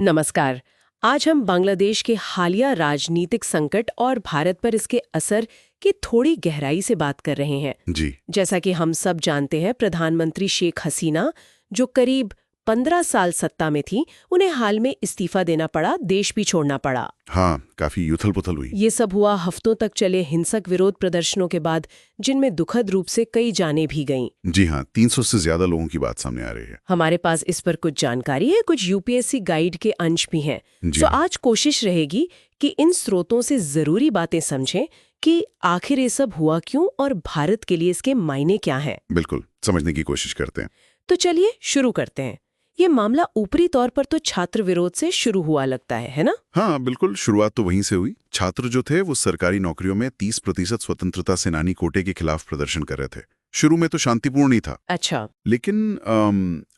नमस्कार। आज हम बांग्लादेश के हालिया राजनीतिक संकट और भारत पर इसके असर की थोड़ी गहराई से बात कर रहे हैं। जी। जैसा कि हम सब जानते हैं, प्रधानमंत्री शेख हसीना, जो करीब 15 साल सत्ता में थी, उन्हें हाल में इस्तीफा देना पड़ा, देश भी छोड़ना पड़ा। हाँ, काफी यूथल-पुथल हुई। ये सब हुआ हफ्तों तक चले हिंसक विरोध प्रदर्शनों के बाद, जिनमें दुखद रूप से कई जानें भी गईं। जी हाँ, 300 से ज्यादा लोगों की बात सामने आ रही है। हमारे पास इस पर कुछ जानकारी है, कुछ यूपीएससी गाइड के अंश भी हैं। जी तो हाँ। आज कोशिश रहेगी कि इन स्रोतों से जरूरी बातें समझें कि आखिर ये सब हुआ क्यों और भारत के लिए इसके मायने क्या हैं। बिल्कुल, समझने की कोशिश करते हैं। तो चलिए शुरू करते हैं। ये मामला ऊपरी तौर पर तो छात्र विरोध से शुरू हुआ लगता है ना? हाँ, बिल्कुल, शुरुआत तो वहीं से हुई। छात्र जो थे वो सरकारी नौकरियों में 30% स्वतंत्रता सेनानी कोटे के खिलाफ प्रदर्शन कर रहे थे। शुरू में तो शांतिपूर्ण ही था। अच्छा। लेकिन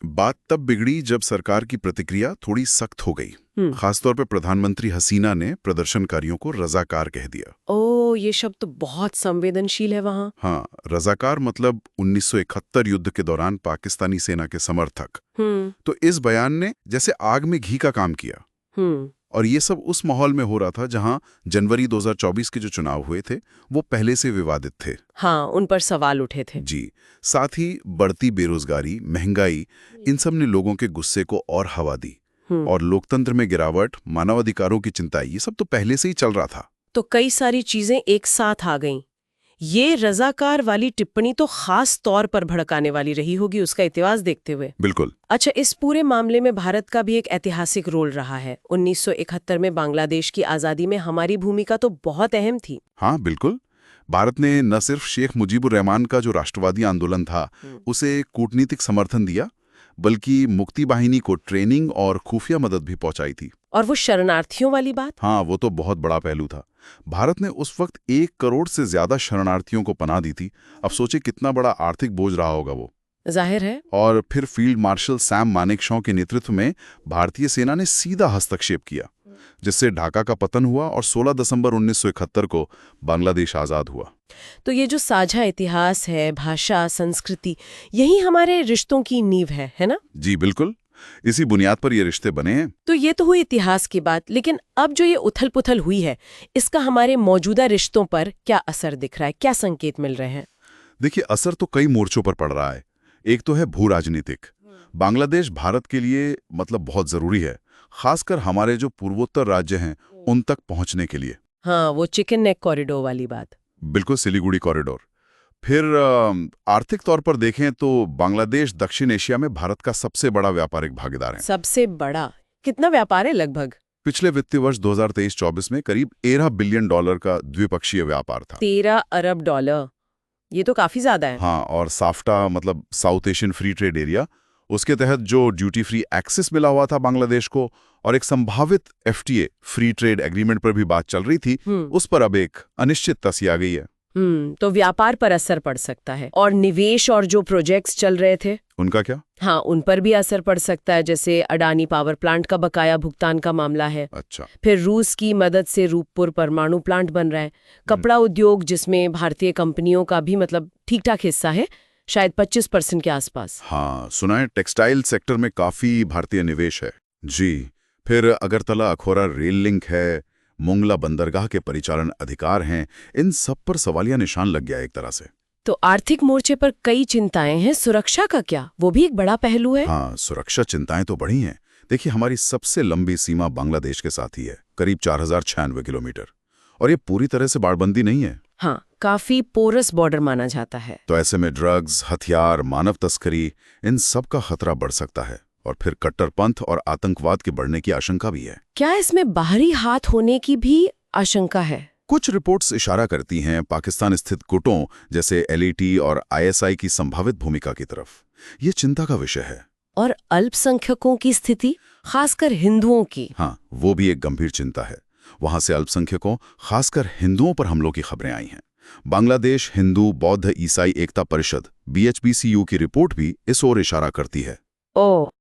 बात तब बिगड़ी जब सरकार की प्रतिक्रिया थोड़ी सख्त हो गई। खासतौर पर प्रधानमंत्री हसीना ने प्रदर्शनकारियों को रजाकार कह दिया। ओ, ये शब्द तो बहुत संवेदनशील है वहाँ। हाँ, रजाकार मतलब 1971 युद्ध के दौरान पाकिस्तानी सेना के समर्थक। तो इस बयान ने जैसे आग में घी का काम किया। और ये सब उस माहौल में हो रहा था जहां जनवरी 2024 के जो चुनाव हुए थे वो पहले से विवादित थे। हाँ, उन पर सवाल उठे थे। जी, साथ ही बढ़ती बेरोजगारी, महंगाई, इन सब ने लोगों के गुस्से को और हवा दी। और लोकतंत्र में गिरावट, मानवाधिकारों की चिंता, ये सब तो पहले से ही चल रहा था। तो कई सारी चीजें एक साथ आ गईं। ये रजाकार वाली टिप्पणी तो खास तौर पर भड़काने वाली रही होगी उसका इतिहास देखते हुए। बिल्कुल। अच्छा, इस पूरे मामले में भारत का भी एक ऐतिहासिक रोल रहा है। 1971 में बांग्लादेश की आजादी में हमारी भूमिका तो बहुत अहम थी। हाँ, बिल्कुल। भारत ने न सिर्फ शेख मुजीबुर रहमान का जो राष्ट्रवादी आंदोलन था उसे कूटनीतिक समर्थन दिया, बल्कि मुक्ति बाहिनी को ट्रेनिंग और खुफिया मदद भी पहुंचाई थी। और वो शरणार्थियों वाली बात? हाँ, वो तो बहुत बड़ा पहलू था। भारत ने उस वक्त 1 करोड़ से ज्यादा शरणार्थियों को पनाह दी थी। अब सोचे कितना बड़ा आर्थिक बोझ रहा होगा वो। जाहिर है। और फिर फील्ड मार्शल सैम मानेकशॉ के नेतृत्व में भारतीय सेना ने सीधा हस्तक्षेप किया, जिससे ढाका का पतन हुआ और 16 दिसंबर 1971 को बांग्लादेश आजाद हुआ। तो ये जो साझा इतिहास है, भाषा, संस्कृति, यही हमारे रिश्तों की नींव है ना? जी बिल्कुल, इसी बुनियाद पर ये रिश्ते बने हैं। तो ये तो हुई इतिहास की बात, लेकिन अब जो ये उथल-पुथल हुई है, इसका हमारे मौजूदा रिश्तों पर क्या असर दिख रहा है, क्या संकेत मिल रहे हैं? देखिए, असर तो कई मोर्चों पर पड़ रहा है। एक तो है भू राजनीतिक। बांग्लादेश भारत के लिए मतलब बहुत जरूरी है, खासकर हमारे जो पूर्वोत्तर राज्य हैं उन तक पहुंचने के लिए। हाँ, वो चिकन नेक कॉरिडोर वाली बात। बिल्कुल, सिलीगुड़ी कॉरिडोर। फिर आर्थिक तौर पर देखें तो बांग्लादेश दक्षिण एशिया में भारत का सबसे बड़ा व्यापारिक भागीदार है। सबसे बड़ा? कितना व्यापार है लगभग? पिछले वित्तीय वर्ष 2023-24 में करीब $13 बिलियन का द्विपक्षीय व्यापार था। $13 अरब, ये तो काफी ज्यादा है। हाँ, और साफ्टा मतलब south Asian free trade area, उसके तहत जो ड्यूटी फ्री एक्सेस मिला हुआ था बांग्लादेश को और एक संभावित FTA फ्री ट्रेड एग्रीमेंट पर भी बात चल रही थी, उस पर अब एक अनिश्चितता सी आ गई है। तो व्यापार पर असर पड़ सकता है। और निवेश और जो प्रोजेक्ट्स चल रहे थे उनका क्या? हाँ, उन पर भी असर पड़ सकता है, जैसे अडानी पावर प्लांट का बकाया भुगतान का मामला है। अच्छा। फिर रूस की मदद से रूपपुर परमाणु प्लांट बन रहा है। कपड़ा उद्योग, जिसमें भारतीय कंपनियों का भी मतलब ठीक ठाक हिस्सा है, शायद 25% के आसपास। हाँ, सुना है टेक्सटाइल सेक्टर में काफी भारतीय निवेश है। जी। फिर अगरतला अखौरा रेल लिंक है, मोंगला बंदरगाह के परिचालन अधिकार हैं, इन सब पर सवालिया निशान लग गया एक तरह से। तो आर्थिक मोर्चे पर कई चिंताएं हैं, सुरक्षा का क्या? वो भी एक बड़ा पहलू है। हाँ, सुरक्षा चिंताएं तो बढ़ी हैं। देखिए, हमारी सबसे लंबी सीमा बांग्लादेश के साथ ही है, करीब 4096 किलोमीटर, और ये पूरी तरह से बाड़बंदी नहीं है। हाँ, काफी पोरस बॉर्डर माना जाता है। तो ऐसे में ड्रग्स, हथियार, मानव तस्करी, इन सब का खतरा बढ़ सकता है। और फिर कट्टरपंथ और आतंकवाद के बढ़ने की आशंका भी है। क्या इसमें बाहरी हाथ होने की भी आशंका है? कुछ रिपोर्ट्स इशारा करती हैं पाकिस्तान स्थित गुटों जैसे LAT और ISI की संभावित भूमिका की तरफ। ये चिंता का विषय है। और अल्पसंख्यकों की स्थिति, खासकर हिंदुओं की? हाँ, वो भी एक गंभीर चिंता है। वहां से अल्पसंख्यकों, खासकर हिंदुओं पर हमलों की खबरें आई हैं। बांग्लादेश हिंदू बौद्ध ईसाई एकता परिषद BHPCU की रिपोर्ट भी इस ओर इशारा करती है।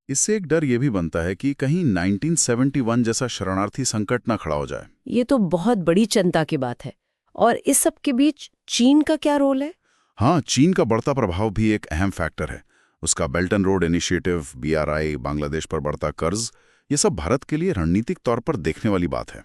इससे एक डर ये भी बनता है कि कहीं 1971 जैसा शरणार्थी संकट ना खड़ा हो जाए। ये तो बहुत बड़ी चिंता की बात है। और इस सब के बीच चीन का क्या रोल है? हाँ, चीन का बढ़ता प्रभाव भी एक अहम फैक्टर है। उसका belt and road initiative, BRI, Bangladesh पर बढ़ता कर्ज, ये सब भारत के लिए रणनीतिक तौर पर देखने वाली बात है।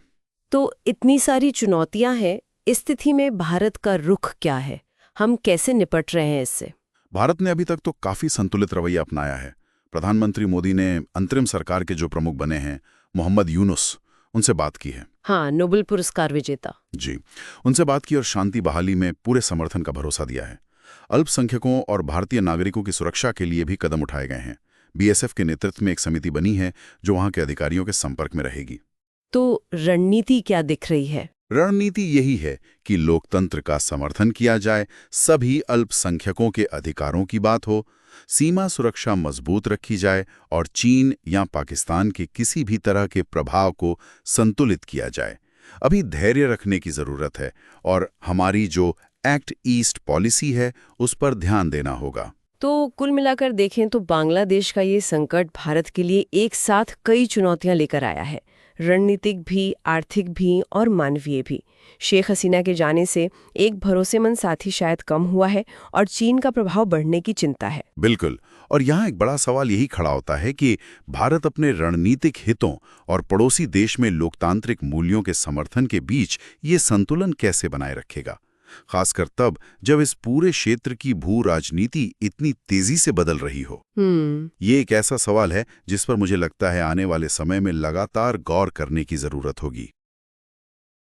तो इतनी सारी चुनौतियां हैं, इस स्थिति में भारत का रुख क्या है? हम कैसे निपट रहे हैं इससे? भारत ने अभी तक तो काफी संतुलित रवैया अपनाया है। प्रधानमंत्री मोदी ने अंतरिम सरकार के जो प्रमुख बने हैं, मोहम्मद यूनुस, उनसे बात की है। हाँ, नोबेल पुरस्कार विजेता। जी, उनसे बात की और शांति बहाली में पूरे समर्थन का भरोसा दिया है। अल्पसंख्यकों और भारतीय नागरिकों की सुरक्षा के लिए भी कदम उठाए गए हैं। बीएसएफ के नेतृत्व में एक समिति बनी है जो वहां के अधिकारियों के संपर्क में रहेगी। तो रणनीति क्या दिख रही है? रणनीति यही है कि लोकतंत्र का समर्थन किया जाए, सभी अल्पसंख्यकों के अधिकारों की बात हो, सीमा सुरक्षा मजबूत रखी जाए और चीन या पाकिस्तान के किसी भी तरह के प्रभाव को संतुलित किया जाए। अभी धैर्य रखने की जरूरत है और हमारी जो एक्ट ईस्ट पॉलिसी है उस पर ध्यान देना होगा। तो कुल मिलाकर देखें तो बांग्लादेश का ये संकट भारत के लिए एक साथ कई चुनौतियां लेकर आया है, रणनीतिक भी, आर्थिक भी और मानवीय भी। शेख हसीना के जाने से एक भरोसेमंद साथी शायद कम हुआ है और चीन का प्रभाव बढ़ने की चिंता है। बिल्कुल, और यहाँ एक बड़ा सवाल यही खड़ा होता है कि भारत अपने रणनीतिक हितों और पड़ोसी देश में लोकतांत्रिक मूल्यों के समर्थन के बीच ये संतुलन कैसे बनाए रखेगा, खासकर तब जब इस पूरे क्षेत्र की भू राजनीति इतनी तेजी से बदल रही हो। ये एक ऐसा सवाल है जिस पर मुझे लगता है आने वाले समय में लगातार गौर करने की जरूरत होगी।